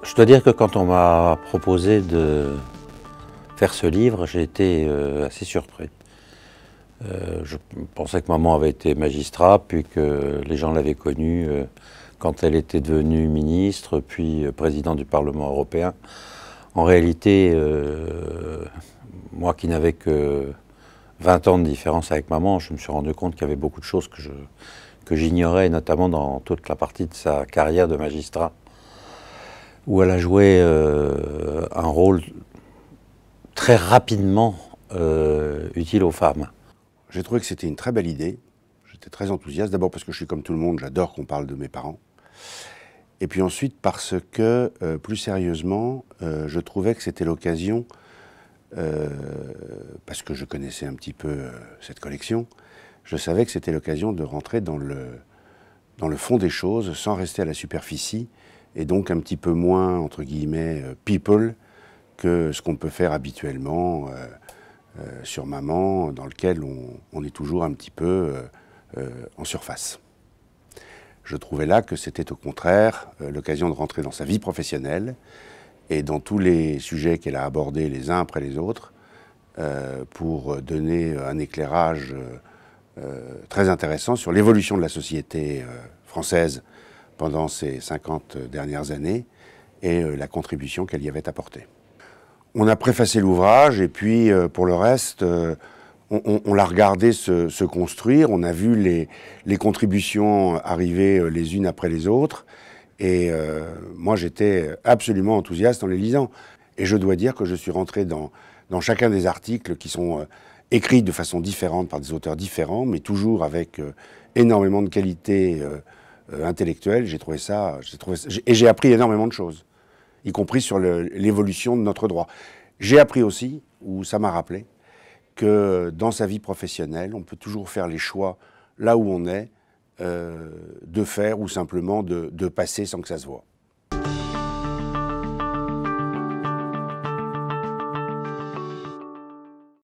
Je dois dire que quand on m'a proposé de faire ce livre, j'ai été assez surpris. Je pensais que maman avait été magistrat, puis que les gens l'avaient connue quand elle était devenue ministre, puis présidente du Parlement européen. En réalité, moi qui n'avais que 20 ans de différence avec maman, je me suis rendu compte qu'il y avait beaucoup de choses que j'ignorais, notamment dans toute la partie de sa carrière de magistrat, où elle a joué un rôle très rapidement utile aux femmes. J'ai trouvé que c'était une très belle idée. J'étais très enthousiaste, d'abord parce que je suis comme tout le monde, j'adore qu'on parle de mes parents. Et puis ensuite parce que, plus sérieusement, je trouvais que c'était l'occasion, parce que je connaissais un petit peu cette collection, je savais que c'était l'occasion de rentrer dans le fond des choses sans rester à la superficie et donc un petit peu moins, entre guillemets, people que ce qu'on peut faire habituellement sur Maman, dans lequel on est toujours un petit peu en surface. Je trouvais là que c'était au contraire l'occasion de rentrer dans sa vie professionnelle et dans tous les sujets qu'elle a abordés les uns après les autres pour donner un éclairage très intéressant sur l'évolution de la société française pendant ces 50 dernières années et la contribution qu'elle y avait apportée. On a préfacé l'ouvrage et puis pour le reste, on l'a regardé se construire, on a vu les contributions arriver les unes après les autres et moi j'étais absolument enthousiaste en les lisant. Et je dois dire que je suis rentré dans chacun des articles qui sont écrits de façon différente par des auteurs différents, mais toujours avec énormément de qualité intellectuelle. J'ai trouvé ça, et j'ai appris énormément de choses, y compris sur l'évolution de notre droit. J'ai appris aussi, ou ça m'a rappelé, que dans sa vie professionnelle, on peut toujours faire les choix là où on est, de faire ou simplement de passer sans que ça se voit.